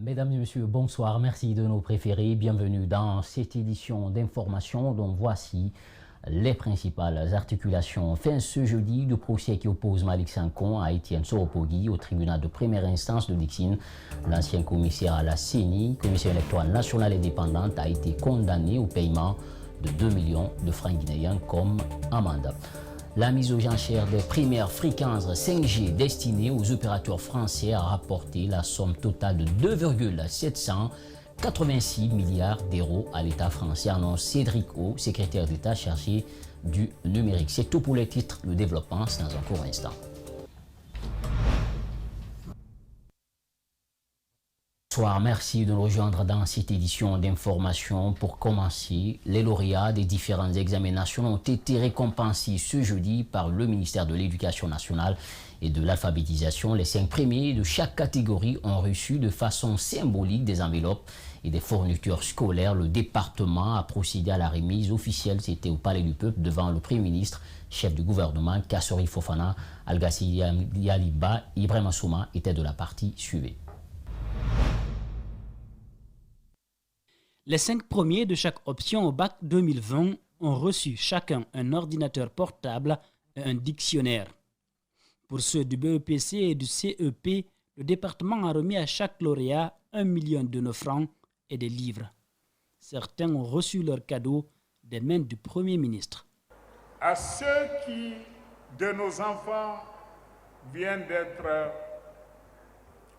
Mesdames et messieurs, bonsoir, merci de nous préférer. Bienvenue dans cette édition d'information dont voici les principales articulations. Fin ce jeudi, le procès qui oppose Malick Sankon à Etienne Soropogui au tribunal de première instance de Dixine. L'ancien commissaire à la CENI, commission électorale nationale indépendante, a été condamné au paiement de 2 millions de francs guinéens comme amende. La mise aux enchères des primaires fréquences 5G destinées aux opérateurs français a rapporté la somme totale de 2,786 milliards d'euros à l'État français, annonce Cédric O, secrétaire d'État chargé du numérique. C'est tout pour les titres. Le développement, c'est dans un court instant. Bonsoir, merci de nous rejoindre dans cette édition d'information. Pour commencer, les lauréats des différents examens nationaux ont été récompensés ce jeudi par le ministère de l'Éducation nationale et de l'alphabétisation. Les 5 premiers de chaque catégorie ont reçu de façon symbolique des enveloppes et des fournitures scolaires. Le département a procédé à la remise officielle. C'était au Palais du Peuple devant le Premier ministre, chef du gouvernement, Kassori Fofana, Algassi Yaliba, Ibrahima Souma étaient de la partie suivie. Les 5 premiers de chaque option au bac 2020 ont reçu chacun un ordinateur portable et un dictionnaire. Pour ceux du BEPC et du CEP, le département a remis à chaque lauréat 1 million de nos francs et des livres. Certains ont reçu leurs cadeaux des mains du Premier ministre. À ceux qui, de nos enfants, viennent d'être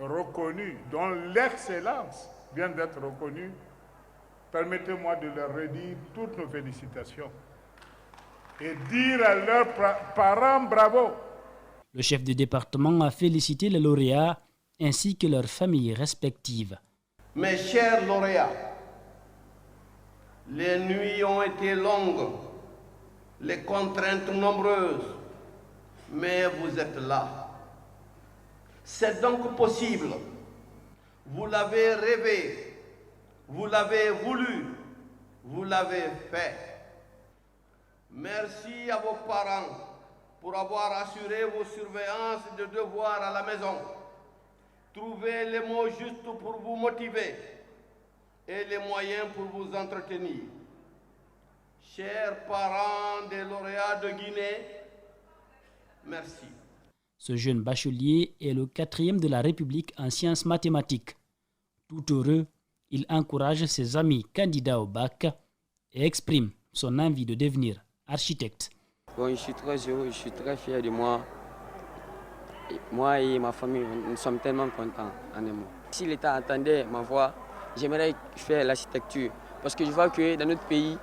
reconnus, dont l'excellence vient d'être reconnue, permettez-moi de leur redire toutes nos félicitations et dire à leurs parents bravo. Le chef du département a félicité les lauréats ainsi que leurs familles respectives. Mes chers lauréats, les nuits ont été longues, les contraintes nombreuses, mais vous êtes là. C'est donc possible. Vous l'avez rêvé. Vous l'avez voulu, vous l'avez fait. Merci à vos parents pour avoir assuré vos surveillances de devoirs à la maison. Trouvez les mots justes pour vous motiver et les moyens pour vous entretenir. Chers parents des lauréats de Guinée, merci. Ce jeune bachelier est le 4e de la République en sciences mathématiques. Tout heureux, il encourage ses amis candidats au bac et exprime son envie de devenir architecte. Bon, je suis très heureux, je suis très fier de moi. Moi et ma famille, nous sommes tellement contents en un mot. Si l'État entendait ma voix, j'aimerais faire l'architecture. Parce que je vois que dans notre pays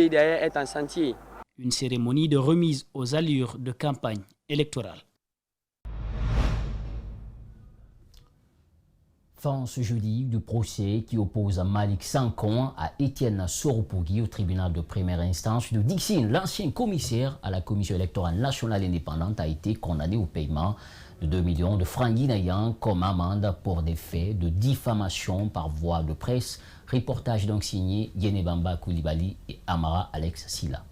derrière est en chantier. Une cérémonie de remise aux allures de campagne électorale. Fin ce jeudi du procès qui oppose Malick Sankon à Etienne Soropogui au tribunal de première instance de Dixine. L'ancien commissaire à la commission électorale nationale indépendante a été condamné au paiement de 2 millions de francs guinéens comme amende pour des faits de diffamation par voie de presse. Reportage donc signé Yenebamba Koulibaly et Amara Alex Silla.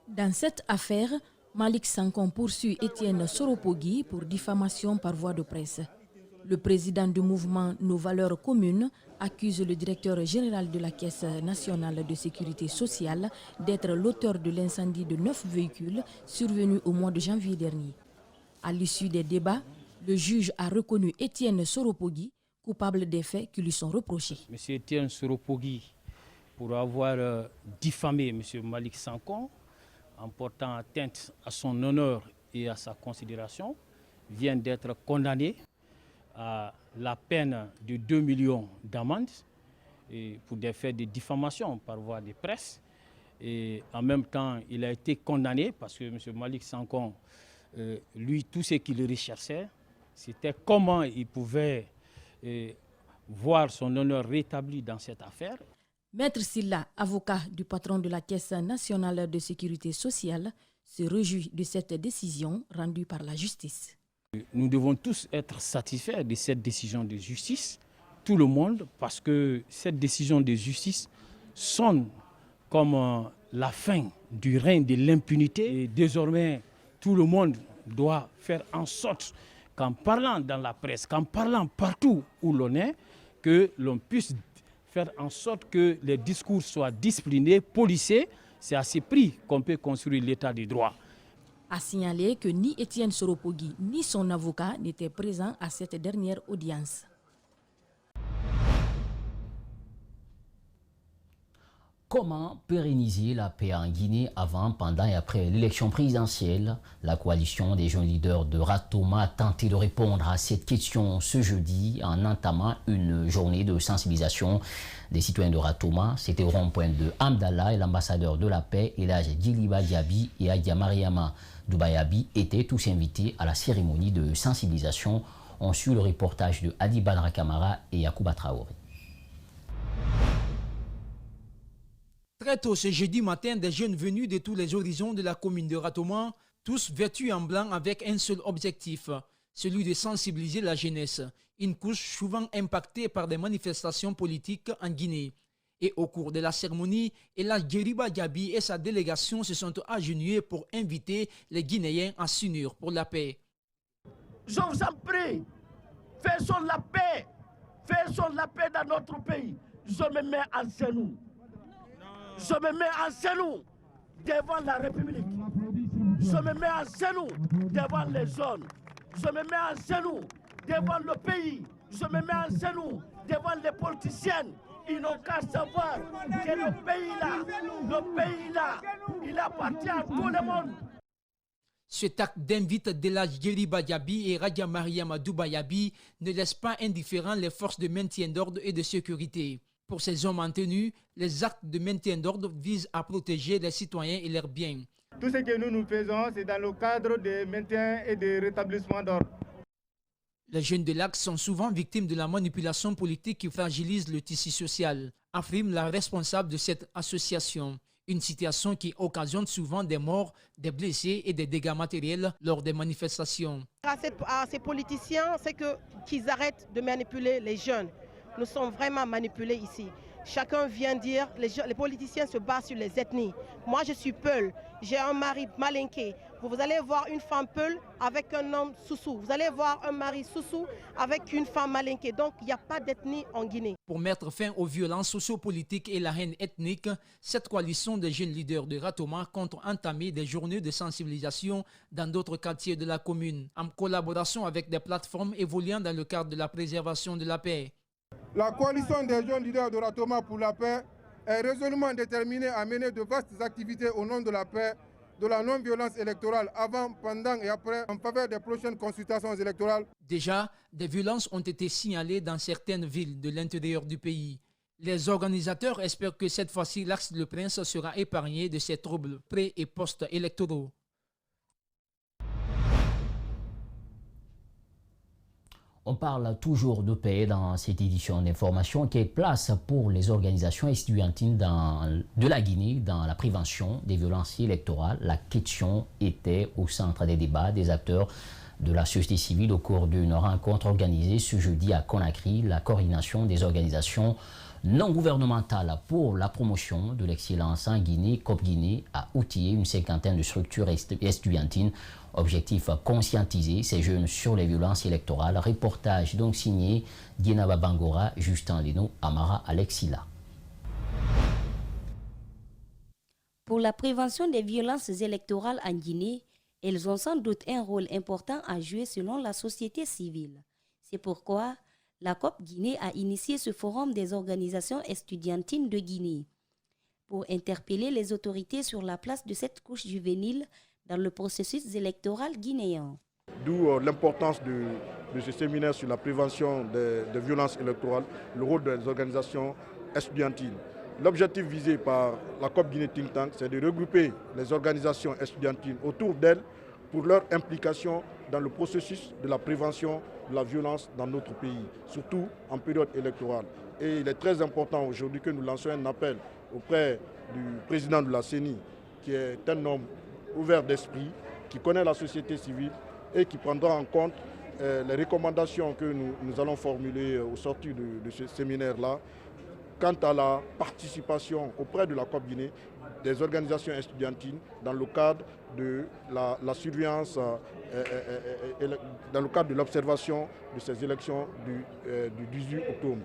Dans cette affaire, Malick Sankon poursuit Etienne Soropogui pour diffamation par voie de presse. Le président du mouvement Nos Valeurs Communes accuse le directeur général de la Caisse nationale de sécurité sociale d'être l'auteur de l'incendie de 9 véhicules survenus au mois de janvier dernier. À l'issue des débats, le juge a reconnu Etienne Soropogui coupable des faits qui lui sont reprochés. M. Etienne Soropogui, pour avoir diffamé M. Malick Sankon, en portant atteinte à son honneur et à sa considération, vient d'être condamné à la peine de 2 millions d'amende pour des faits de diffamation par voie de presse. Et en même temps, il a été condamné parce que M. Malick Sankon, lui, tout ce qu'il recherchait, c'était comment il pouvait voir son honneur rétabli dans cette affaire. Maître Silla, avocat du patron de la Caisse nationale de sécurité sociale, se réjouit de cette décision rendue par la justice. Nous devons tous être satisfaits de cette décision de justice, tout le monde, parce que cette décision de justice sonne comme la fin du règne de l'impunité. Et désormais, tout le monde doit faire en sorte qu'en parlant dans la presse, qu'en parlant partout où l'on est, que l'on puisse faire en sorte que les discours soient disciplinés, policés. C'est à ce prix qu'on peut construire l'état du droit. A signaler que ni Etienne Soropogui ni son avocat n'étaient présents à cette dernière audience. Comment pérenniser la paix en Guinée avant, pendant et après l'élection présidentielle? La coalition des jeunes leaders de Ratoma a tenté de répondre à cette question ce jeudi en entamant une journée de sensibilisation des citoyens de Ratoma. C'était au rond-point de Amdallah et l'ambassadeur de la paix, Elhadj Djiliba Diaby et Adja Mariama Doubayabi étaient tous invités à la cérémonie de sensibilisation. On suit le reportage de Adi Badra Kamara et Yacouba Traoré. Très tôt ce jeudi matin, des jeunes venus de tous les horizons de la commune de Ratoma, tous vêtus en blanc avec un seul objectif, celui de sensibiliser la jeunesse, une couche souvent impactée par des manifestations politiques en Guinée. Et au cours de la cérémonie, Elhadj Djiliba Diaby et sa délégation se sont agenouillés pour inviter les Guinéens à s'unir pour la paix. Je vous en prie, faisons la paix dans notre pays. Je me mets en genou. Je me mets en genou devant la République. Je me mets en genou devant les jeunes. Je me mets en genou devant le pays. Je me mets en genou devant les politiciens. Ils n'ont qu'à savoir que le pays-là, il appartient à tout le monde. Cet acte d'invite d'Elhadj Djiliba Diaby et Adja Mariama Doubayabi ne laisse pas indifférents les forces de maintien d'ordre et de sécurité. Pour ces hommes en tenue, les actes de maintien d'ordre visent à protéger les citoyens et leurs biens. Tout ce que nous faisons, c'est dans le cadre de maintien et de rétablissement d'ordre. Les jeunes de l'AC sont souvent victimes de la manipulation politique qui fragilise le tissu social, affirme la responsable de cette association. Une situation qui occasionne souvent des morts, des blessés et des dégâts matériels lors des manifestations. À ces politiciens, c'est qu'ils arrêtent de manipuler les jeunes. Nous sommes vraiment manipulés ici. Chacun vient dire, les politiciens se basent sur les ethnies. Moi, je suis Peul, j'ai un mari malinké. Vous allez voir une femme Peul avec un homme Soussou. Vous allez voir un mari Soussou avec une femme malinké. Donc, il n'y a pas d'ethnie en Guinée. Pour mettre fin aux violences sociopolitiques et la haine ethnique, cette coalition de jeunes leaders de Ratoma compte entamer des journées de sensibilisation dans d'autres quartiers de la commune, en collaboration avec des plateformes évoluant dans le cadre de la préservation de la paix. La coalition des jeunes leaders de Ratoma pour la paix est résolument déterminée à mener de vastes activités au nom de la paix, de la non-violence électorale avant, pendant et après en faveur des prochaines consultations électorales. Déjà, des violences ont été signalées dans certaines villes de l'intérieur du pays. Les organisateurs espèrent que cette fois-ci, l'Arc-de-le-Prince sera épargné de ces troubles pré- et post-électoraux. On parle toujours de paix dans cette édition d'information qui est place pour les organisations estudiantines de la Guinée dans la prévention des violences électorales. La question était au centre des débats des acteurs de la société civile au cours d'une rencontre organisée ce jeudi à Conakry. La coordination des organisations non gouvernementales pour la promotion de l'excellence en Guinée, COP Guinée, a outillé une cinquantaine de structures estudiantines. Objectif, conscientiser ces jeunes sur les violences électorales. Reportage donc signé Dienaba Bangora, Justin Leno, Amara Alexila. Pour la prévention des violences électorales en Guinée, elles ont sans doute un rôle important à jouer selon la société civile. C'est pourquoi la COP Guinée a initié ce forum des organisations estudiantines de Guinée pour interpeller les autorités sur la place de cette couche juvénile dans le processus électoral guinéen. D'où l'importance de ce séminaire sur la prévention des violences électorales, le rôle des organisations estudiantines. L'objectif visé par la COP Guinée Think Tank, c'est de regrouper les organisations estudiantines autour d'elles pour leur implication dans le processus de la prévention de la violence dans notre pays, surtout en période électorale. Et il est très important aujourd'hui que nous lancions un appel auprès du président de la CENI, qui est un homme ouvert d'esprit, qui connaît la société civile et qui prendra en compte les recommandations que nous allons formuler au sortir de ce séminaire-là quant à la participation auprès de la COP Guinée des organisations estudiantines dans le cadre de la surveillance, dans le cadre de l'observation de ces élections du 18 octobre.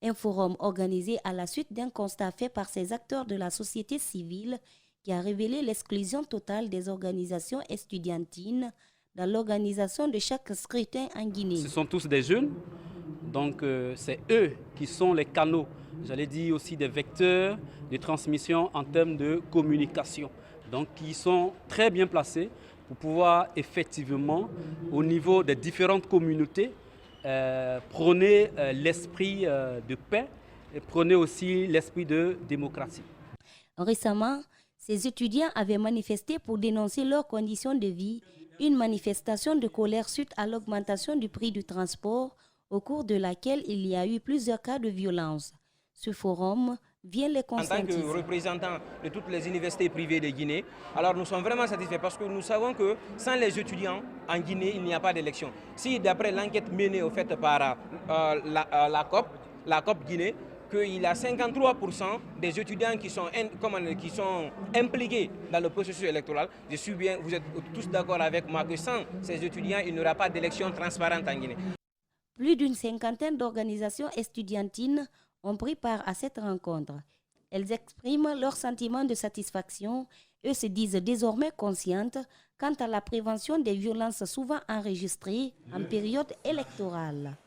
Un forum organisé à la suite d'un constat fait par ces acteurs de la société civile qui a révélé l'exclusion totale des organisations estudiantines dans l'organisation de chaque scrutin en Guinée. Ce sont tous des jeunes, donc c'est eux qui sont les canaux, j'allais dire aussi des vecteurs de transmission en termes de communication, donc qui sont très bien placés pour pouvoir effectivement, au niveau des différentes communautés, prôner l'esprit de paix et prôner aussi l'esprit de démocratie. Récemment, ces étudiants avaient manifesté pour dénoncer leurs conditions de vie, une manifestation de colère suite à l'augmentation du prix du transport, au cours de laquelle il y a eu plusieurs cas de violence. Ce forum vient les conscientiser. En tant que représentant de toutes les universités privées de Guinée, alors nous sommes vraiment satisfaits parce que nous savons que sans les étudiants en Guinée, il n'y a pas d'élection. Si d'après l'enquête menée au fait par la COP Guinée, qu'il y a 53% des étudiants qui sont impliqués dans le processus électoral, je suis bien, vous êtes tous d'accord avec moi que sans ces étudiants, il n'y aura pas d'élection transparente en Guinée. Plus d'une cinquantaine d'organisations estudiantines ont pris part à cette rencontre. Elles expriment leur sentiment de satisfaction et se disent désormais conscientes quant à la prévention des violences souvent enregistrées en période électorale.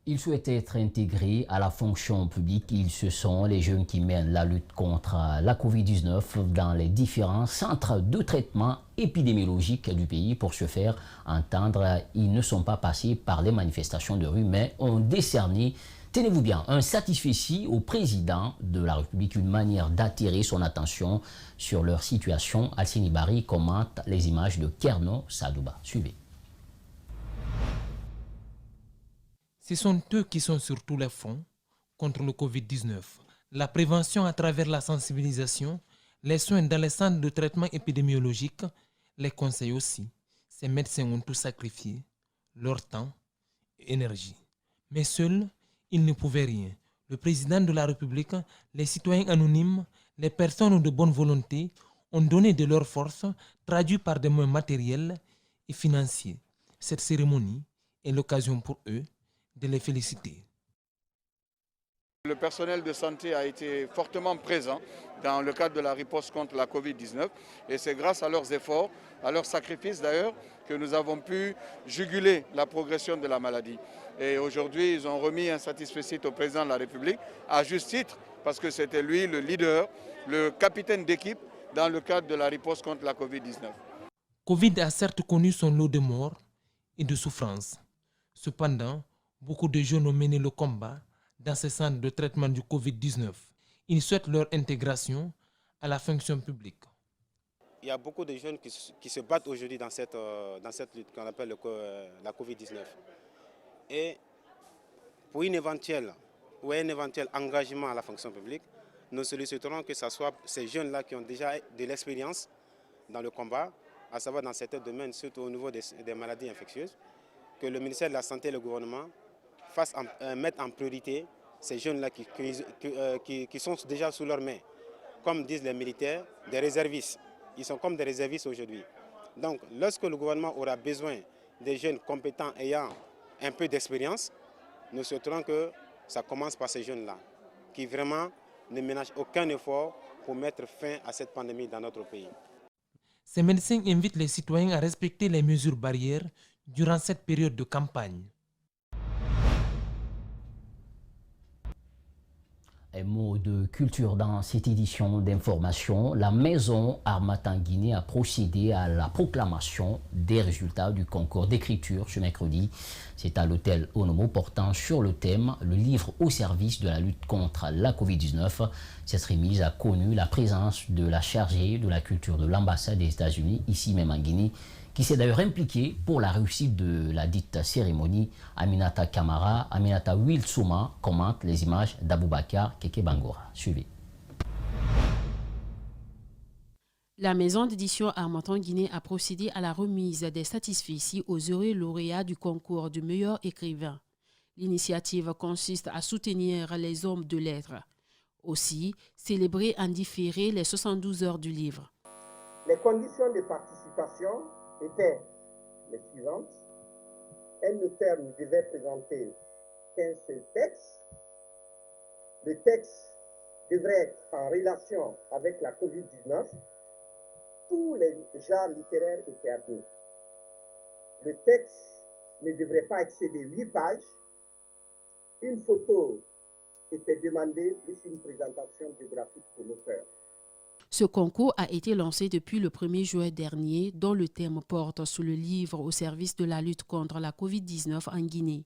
Ils souhaitent être intégrés à la fonction publique. Ce sont les jeunes qui mènent la lutte contre la Covid-19 dans les différents centres de traitement épidémiologique du pays. Pour se faire entendre, ils ne sont pas passés par les manifestations de rue, mais ont décerné, tenez-vous bien, un satisfecit au président de la République, une manière d'attirer son attention sur leur situation. Alcini Bari commente les images de Kerno Sadouba. Suivez. Ce sont eux qui sont sur tous les fronts contre le Covid-19. La prévention à travers la sensibilisation, les soins dans les centres de traitement épidémiologique, les conseils aussi. Ces médecins ont tout sacrifié, leur temps et énergie. Mais seuls, ils ne pouvaient rien. Le président de la République, les citoyens anonymes, les personnes de bonne volonté ont donné de leur force, traduit par des moyens matériels et financiers. Cette cérémonie est l'occasion pour eux de les féliciter. Le personnel de santé a été fortement présent dans le cadre de la riposte contre la Covid-19 et c'est grâce à leurs efforts, à leurs sacrifices d'ailleurs, que nous avons pu juguler la progression de la maladie. Et aujourd'hui, ils ont remis un satisfecit au président de la République, à juste titre, parce que c'était lui le leader, le capitaine d'équipe dans le cadre de la riposte contre la Covid-19. Covid a certes connu son lot de morts et de souffrances. Cependant, beaucoup de jeunes ont mené le combat dans ces centres de traitement du Covid-19. Ils souhaitent leur intégration à la fonction publique. Il y a beaucoup de jeunes qui se battent aujourd'hui dans cette lutte qu'on appelle la Covid-19. Et pour un éventuel engagement à la fonction publique, nous solliciterons que ce soit ces jeunes-là qui ont déjà de l'expérience dans le combat, à savoir dans certains domaines, surtout au niveau des maladies infectieuses, que le ministère de la Santé et le gouvernement mettre en priorité ces jeunes-là qui sont déjà sous leurs mains. Comme disent les militaires, des réservistes. Ils sont comme des réservistes aujourd'hui. Donc, lorsque le gouvernement aura besoin des jeunes compétents ayant un peu d'expérience, nous souhaiterons que ça commence par ces jeunes-là, qui vraiment ne ménagent aucun effort pour mettre fin à cette pandémie dans notre pays. Ces médecins invitent les citoyens à respecter les mesures barrières durant cette période de campagne. Un mot de culture dans cette édition d'information. La maison Harmattan Guinée a procédé à la proclamation des résultats du concours d'écriture ce mercredi. C'est à l'hôtel Onomo portant sur le thème « Le livre au service de la lutte contre la Covid-19 ». Cette remise a connu la présence de la chargée de la culture de l'ambassade des États-Unis, ici même en Guinée, qui s'est d'ailleurs impliquée pour la réussite de la dite cérémonie. Aminata Kamara, Aminata Wilsouma commente les images d'Aboubacar Keke Bangora. Suivez. La maison d'édition Harmattan Guinée a procédé à la remise des satisfecits aux heureux lauréats du concours du meilleur écrivain. L'initiative consiste à soutenir les hommes de lettres. Aussi, célébrer en différé les 72 heures du livre. Les conditions de participation étaient les suivantes. Un notaire ne devait présenter qu'un seul texte. Le texte devrait être en relation avec la COVID-19. Tous les genres littéraires étaient admis. Le texte ne devrait pas excéder 8 pages. Une photo était demandée, plus une présentation biographique pour l'auteur. Ce concours a été lancé depuis le 1er juin dernier, dont le thème porte sur le livre au service de la lutte contre la COVID-19 en Guinée.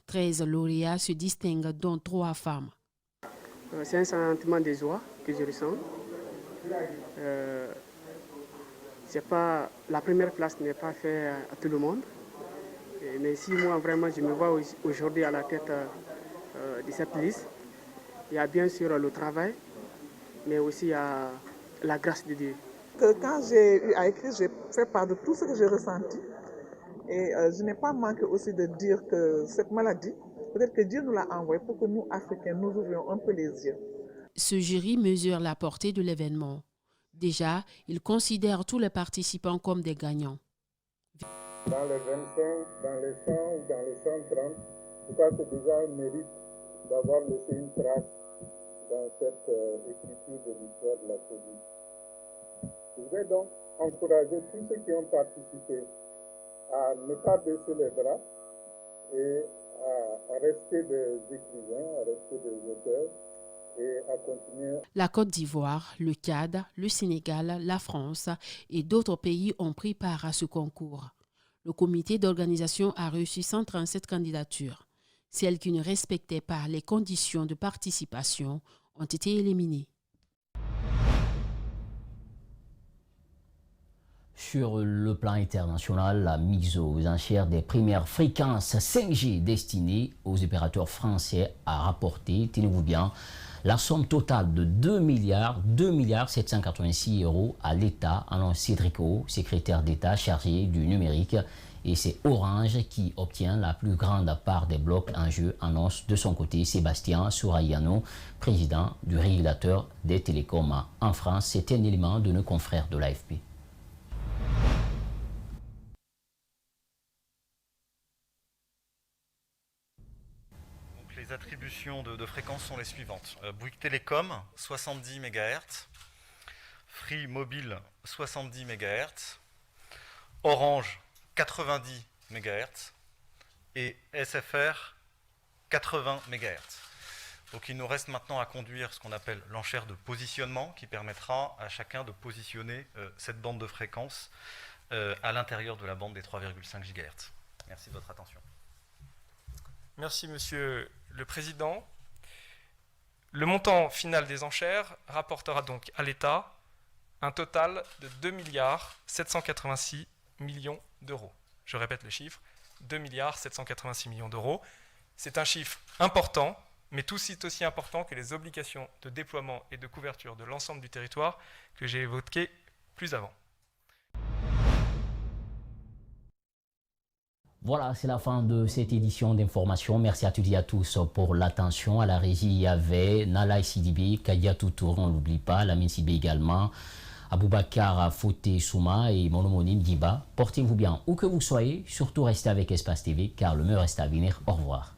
13 lauréats se distinguent, dont 3 femmes. C'est un sentiment de joie que je ressens. La première place n'est pas faite à tout le monde. Mais si moi, vraiment, je me vois aujourd'hui à la tête de cette liste, il y a bien sûr le travail, mais aussi il y a la grâce de Dieu. Quand j'ai eu à écrire, j'ai fait part de tout ce que j'ai ressenti. Et je n'ai pas manqué aussi de dire que cette maladie, peut-être que Dieu nous l'a envoyée pour que nous, Africains, nous ouvrions un peu les yeux. Ce jury mesure la portée de l'événement. Déjà, il considère tous les participants comme des gagnants. Dans les 25, dans les 100 ou dans les 130, je crois que c'est déjà un mérite d'avoir laissé une trace dans cette écriture de l'histoire de la COVID. Je voudrais donc encourager tous ceux qui ont participé à ne pas baisser les bras et à rester des écrivains, à rester des auteurs et à continuer. La Côte d'Ivoire, le Tchad, le Sénégal, la France et d'autres pays ont pris part à ce concours. Le comité d'organisation a reçu 137 candidatures. Celles qui ne respectaient pas les conditions de participation ont été éliminées. Sur le plan international, la mise aux enchères des premières fréquences 5G destinées aux opérateurs français a rapporté, tenez-vous bien, la somme totale de 2 milliards 786 € à l'État, annonce Cédric O, secrétaire d'État chargé du numérique. Et c'est Orange qui obtient la plus grande part des blocs en jeu, annonce de son côté Sébastien Sourayano, président du régulateur des télécoms en France. C'est un élément de nos confrères de l'AFP. Les attributions de fréquences sont les suivantes. Bouygues Télécom, 70 MHz. Free Mobile, 70 MHz. Orange, 90 MHz. Et SFR, 80 MHz. Donc il nous reste maintenant à conduire ce qu'on appelle l'enchère de positionnement qui permettra à chacun de positionner cette bande de fréquence à l'intérieur de la bande des 3,5 GHz. Merci de votre attention. Merci Monsieur le Président. Le montant final des enchères rapportera donc à l'État un total de 2 786 millions d'euros. Je répète le chiffre, 2 786 millions d'euros. C'est un chiffre important, mais tout aussi important que les obligations de déploiement et de couverture de l'ensemble du territoire que j'ai évoquées plus avant. Voilà, c'est la fin de cette édition d'information. Merci à toutes et à tous pour l'attention. À la régie, il y avait Nala Sidibé, Kadiatou Tour, on ne l'oublie pas, Lamine Sibé également, Aboubakar Fouté Souma et mon homonyme Diba. Portez-vous bien où que vous soyez, surtout restez avec Espace TV car le meilleur reste à venir. Au revoir.